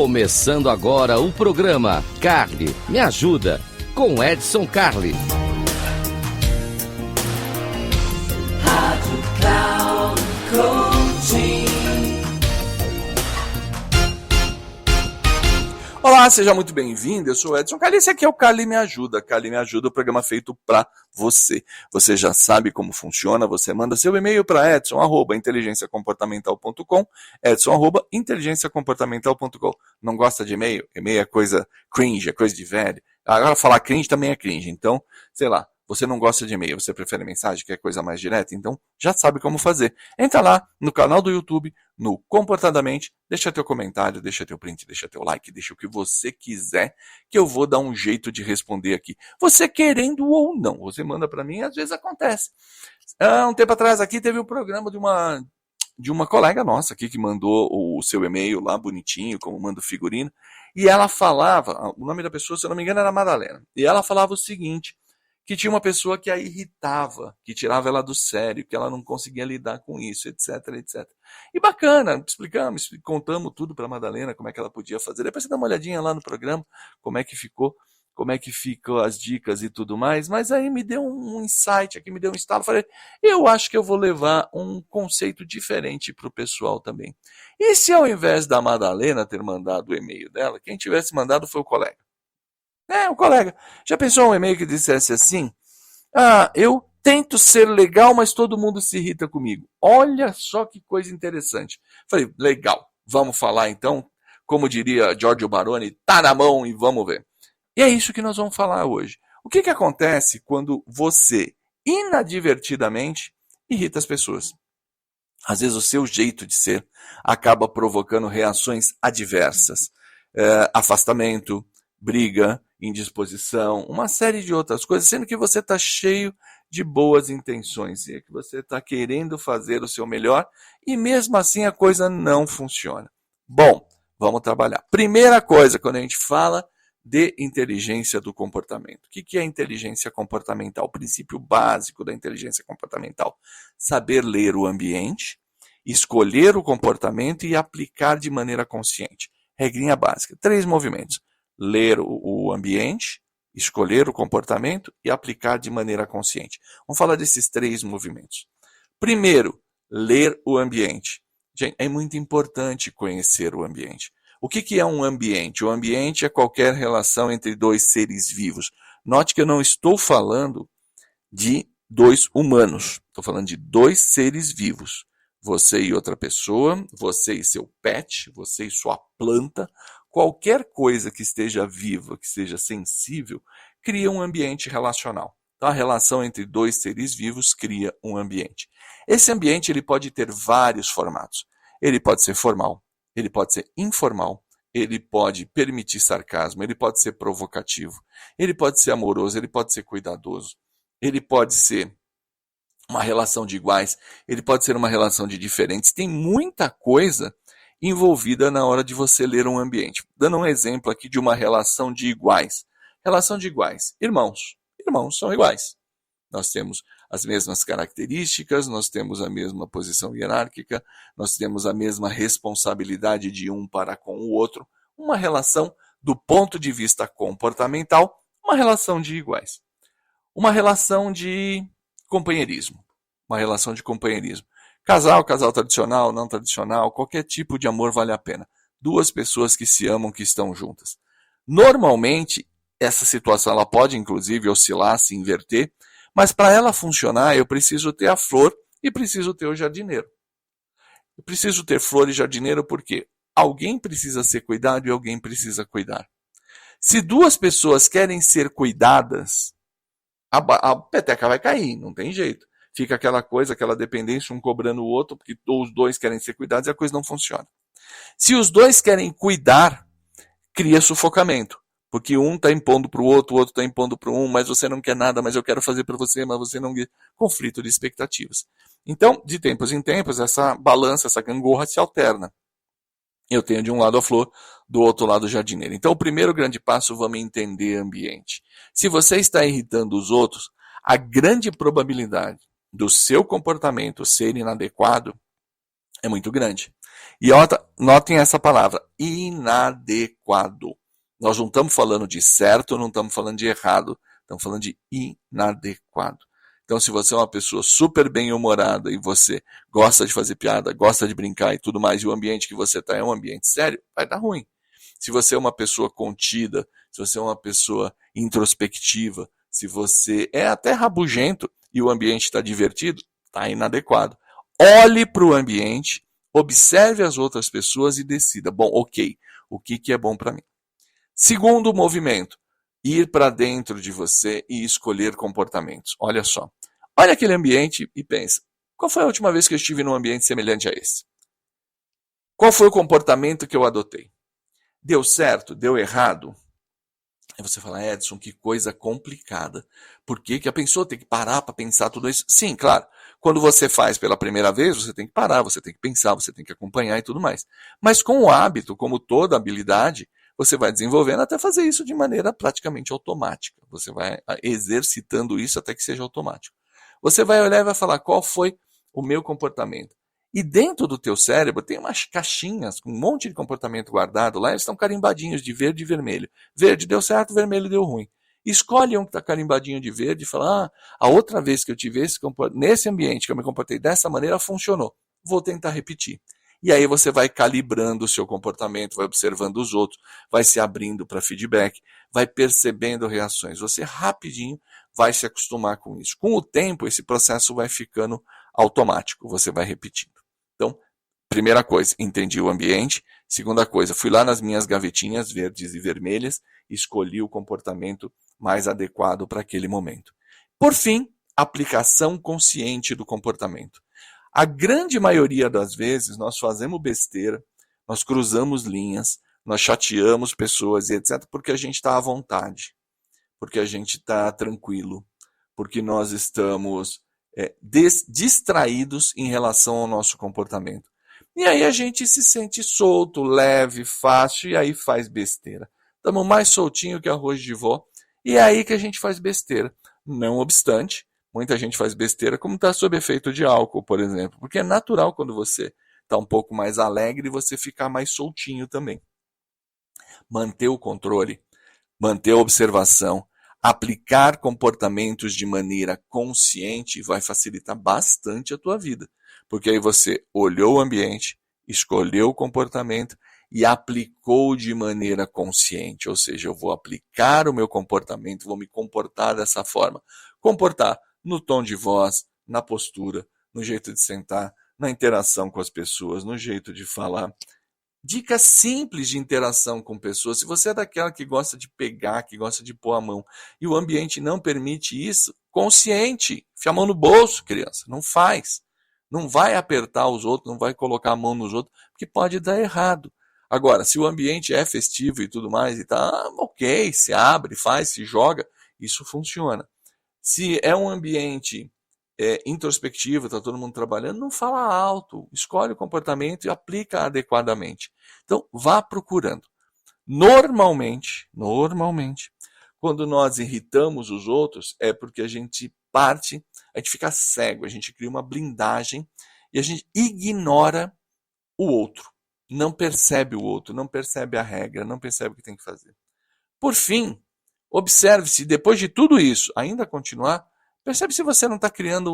Começando agora o programa Carly Me Ajuda, com Edson Carli. Rádio Cloud Coaching. Olá, seja muito bem-vindo, eu sou o Edson Carli, esse aqui é o Carly Me Ajuda. Carly Me Ajuda, o programa feito para você. Você já sabe como funciona, você manda seu e-mail para edson@inteligenciacomportamental.com, edson@inteligenciacomportamental.com. Não gosta de e-mail? E-mail é coisa cringe, é coisa de velho. Agora falar cringe também é cringe, então, sei lá. Você não gosta de e-mail, você prefere mensagem, que é coisa mais direta? Então, já sabe como fazer. Entra lá no canal do YouTube, no Comportadamente, deixa teu comentário, deixa teu print, deixa teu like, deixa o que você quiser, que eu vou dar um jeito de responder aqui. Você querendo ou não, você manda para mim, às vezes acontece. Um tempo atrás aqui teve um programa de uma colega nossa aqui que mandou o seu e-mail lá bonitinho, como manda o figurino, e ela falava, o nome da pessoa, se eu não me engano, era Madalena, e ela falava o seguinte, que tinha uma pessoa que a irritava, que tirava ela do sério, que ela não conseguia lidar com isso, etc, etc. E bacana, explicamos, contamos tudo para a Madalena, como é que ela podia fazer. Depois você dá uma olhadinha lá no programa, como é que ficou as dicas e tudo mais. Mas aí me deu um insight aqui, me deu um estalo. Falei, eu acho que eu vou levar um conceito diferente para o pessoal também. E se ao invés da Madalena ter mandado o e-mail dela, quem tivesse mandado foi o colega. O colega. Já pensou um e-mail que dissesse assim? Eu tento ser legal, mas todo mundo se irrita comigo. Olha só que coisa interessante. Falei, legal. Vamos falar então, como diria Giorgio Baroni, tá na mão e vamos ver. E é isso que nós vamos falar hoje. O que acontece quando você, inadvertidamente, irrita as pessoas? Às vezes o seu jeito de ser acaba provocando reações adversas. Afastamento, briga, indisposição, uma série de outras coisas, sendo que você está cheio de boas intenções, e que você está querendo fazer o seu melhor, e mesmo assim a coisa não funciona. Bom, vamos trabalhar. Primeira coisa, quando a gente fala de inteligência do comportamento. O que é inteligência comportamental? O princípio básico da inteligência comportamental. Saber ler o ambiente, escolher o comportamento e aplicar de maneira consciente. Regrinha básica. 3 movimentos. Ler o ambiente, escolher o comportamento e aplicar de maneira consciente. Vamos falar desses 3 movimentos. Primeiro, ler o ambiente. Gente, é muito importante conhecer o ambiente. O que é um ambiente? O ambiente é qualquer relação entre 2 seres vivos. Note que eu não estou falando de 2 humanos. Estou falando de 2 seres vivos. Você e outra pessoa, você e seu pet, você e sua planta. Qualquer coisa que esteja viva, que seja sensível, cria um ambiente relacional. Então, a relação entre 2 seres vivos cria um ambiente. Esse ambiente ele pode ter vários formatos. Ele pode ser formal, ele pode ser informal, ele pode permitir sarcasmo, ele pode ser provocativo, ele pode ser amoroso, ele pode ser cuidadoso, ele pode ser uma relação de iguais, ele pode ser uma relação de diferentes. Tem muita coisa envolvida na hora de você ler um ambiente. Dando um exemplo aqui de uma relação de iguais. Relação de iguais. Irmãos. Irmãos são iguais. Nós temos as mesmas características, nós temos a mesma posição hierárquica, nós temos a mesma responsabilidade de um para com o outro. Uma relação, do ponto de vista comportamental, uma relação de iguais. Uma relação de companheirismo. Uma relação de companheirismo. Casal tradicional, não tradicional, qualquer tipo de amor vale a pena. 2 pessoas que se amam, que estão juntas. Normalmente, essa situação ela pode inclusive oscilar, se inverter, mas para ela funcionar eu preciso ter a flor e preciso ter o jardineiro. Eu preciso ter flor e jardineiro porque alguém precisa ser cuidado e alguém precisa cuidar. Se 2 pessoas querem ser cuidadas, a peteca vai cair, não tem jeito. Fica aquela coisa, aquela dependência, um cobrando o outro, porque os 2 querem ser cuidados e a coisa não funciona. Se os 2 querem cuidar, cria sufocamento. Porque um está impondo para o outro está impondo para um, mas você não quer nada, mas eu quero fazer para você, mas você não quer. Conflito de expectativas. Então, de tempos em tempos, essa balança, essa gangorra se alterna. Eu tenho de um lado a flor, do outro lado o jardineiro. Então, o primeiro grande passo, vamos entender ambiente. Se você está irritando os outros, a grande probabilidade do seu comportamento ser inadequado é muito grande. E notem essa palavra, inadequado. Nós não estamos falando de certo, não estamos falando de errado, estamos falando de inadequado. Então, se você é uma pessoa super bem-humorada e você gosta de fazer piada, gosta de brincar e tudo mais, e o ambiente que você está é um ambiente sério, vai dar ruim. Se você é uma pessoa contida, se você é uma pessoa introspectiva, se você é até rabugento e o ambiente está divertido, está inadequado. Olhe para o ambiente, observe as outras pessoas e decida, bom, ok, o que é bom para mim? Segundo movimento, ir para dentro de você e escolher comportamentos. Olha só, olha aquele ambiente e pensa, qual foi a última vez que eu estive num ambiente semelhante a esse? Qual foi o comportamento que eu adotei? Deu certo? Deu errado? Aí você fala, Edson, que coisa complicada. Por que a pessoa tem que parar para pensar tudo isso? Sim, claro. Quando você faz pela primeira vez, você tem que parar, você tem que pensar, você tem que acompanhar e tudo mais. Mas com o hábito, como toda habilidade, você vai desenvolvendo até fazer isso de maneira praticamente automática. Você vai exercitando isso até que seja automático. Você vai olhar e vai falar, qual foi o meu comportamento? E dentro do teu cérebro tem umas caixinhas com um monte de comportamento guardado lá, eles estão carimbadinhos de verde e vermelho. Verde deu certo, vermelho deu ruim. Escolhe um que está carimbadinho de verde e fala, a outra vez que eu tive nesse ambiente que eu me comportei dessa maneira, funcionou. Vou tentar repetir. E aí você vai calibrando o seu comportamento, vai observando os outros, vai se abrindo para feedback, vai percebendo reações. Você rapidinho vai se acostumar com isso. Com o tempo, esse processo vai ficando automático, você vai repetindo. Então, primeira coisa, entendi o ambiente. Segunda coisa, fui lá nas minhas gavetinhas verdes e vermelhas, escolhi o comportamento mais adequado para aquele momento. Por fim, aplicação consciente do comportamento. A grande maioria das vezes nós fazemos besteira, nós cruzamos linhas, nós chateamos pessoas e etc. porque a gente está à vontade, porque a gente está tranquilo, porque nós estamos distraídos em relação ao nosso comportamento. E aí a gente se sente solto, leve, fácil, e aí faz besteira. Estamos mais soltinho que arroz de vó, e é aí que a gente faz besteira. Não obstante, muita gente faz besteira como está sob efeito de álcool, por exemplo, porque é natural quando você está um pouco mais alegre você ficar mais soltinho também. Manter o controle, manter a observação, aplicar comportamentos de maneira consciente vai facilitar bastante a tua vida. Porque aí você olhou o ambiente, escolheu o comportamento e aplicou de maneira consciente. Ou seja, eu vou aplicar o meu comportamento, vou me comportar dessa forma. Comportar no tom de voz, na postura, no jeito de sentar, na interação com as pessoas, no jeito de falar. Dicas simples de interação com pessoas. Se você é daquela que gosta de pegar, que gosta de pôr a mão, e o ambiente não permite isso, consciente. Enfia a mão no bolso, criança. Não faz. Não vai apertar os outros, não vai colocar a mão nos outros, porque pode dar errado. Agora, se o ambiente é festivo e tudo mais, e tá ok, se abre, faz, se joga, isso funciona. Se é um ambiente introspectivo, está todo mundo trabalhando, não fala alto, escolhe o comportamento e aplica adequadamente. Então, vá procurando. Normalmente, quando nós irritamos os outros, é porque a gente fica cego, a gente cria uma blindagem e a gente ignora o outro. Não percebe o outro, não percebe a regra, não percebe o que tem que fazer. Por fim, observe se depois de tudo isso ainda continuar, percebe se você não está criando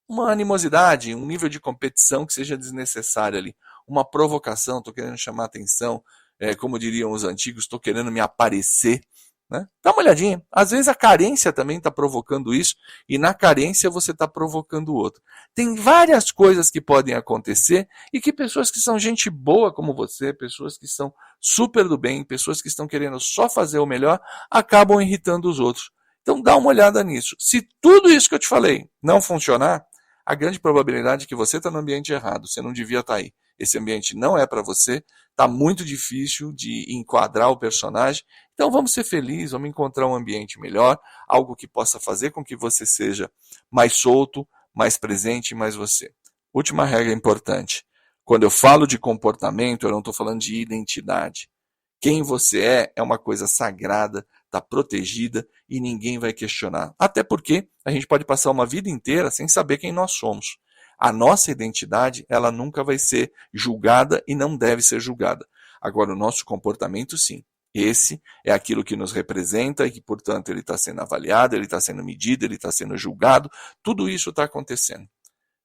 uma animosidade, um nível de competição que seja desnecessário ali. Uma provocação, estou querendo chamar atenção, como diriam os antigos, estou querendo me aparecer. Né? Dá uma olhadinha. Às vezes a carência também está provocando isso, e na carência você está provocando o outro. Tem várias coisas que podem acontecer e que pessoas que são gente boa como você, pessoas que são super do bem, pessoas que estão querendo só fazer o melhor, acabam irritando os outros. Então dá uma olhada nisso. Se tudo isso que eu te falei não funcionar, a grande probabilidade é que você está no ambiente errado, você não devia estar aí. Esse ambiente não é para você, está muito difícil de enquadrar o personagem. Então vamos ser felizes, vamos encontrar um ambiente melhor, algo que possa fazer com que você seja mais solto, mais presente, mais você. Última regra importante. Quando eu falo de comportamento, eu não estou falando de identidade. Quem você é uma coisa sagrada, está protegida e ninguém vai questionar. Até porque a gente pode passar uma vida inteira sem saber quem nós somos. A nossa identidade, ela nunca vai ser julgada e não deve ser julgada. Agora, o nosso comportamento, sim. Esse é aquilo que nos representa e que, portanto, ele está sendo avaliado, ele está sendo medido, ele está sendo julgado. Tudo isso está acontecendo.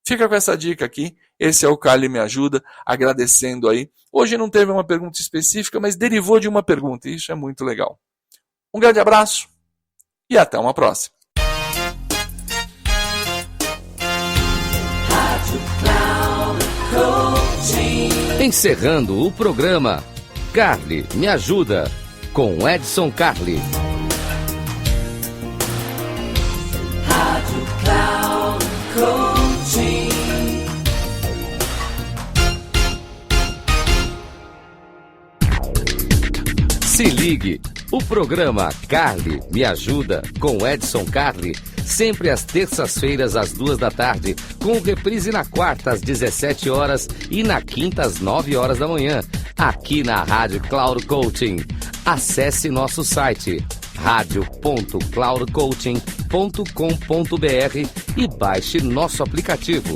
Fica com essa dica aqui. Esse é o Carly Me Ajuda, agradecendo aí. Hoje não teve uma pergunta específica, mas derivou de uma pergunta. E isso é muito legal. Um grande abraço e até uma próxima. Encerrando o programa, Carly Me Ajuda, com Edson Carli. Rádio Cloud Coaching. Se ligue, o programa Carly Me Ajuda, com Edson Carli, sempre às terças-feiras às 14h, com reprise na quarta às 17 horas e na quinta às 9 horas da manhã, aqui na Rádio Cloud Coaching. Acesse nosso site radio.cloudcoaching.com.br e baixe nosso aplicativo.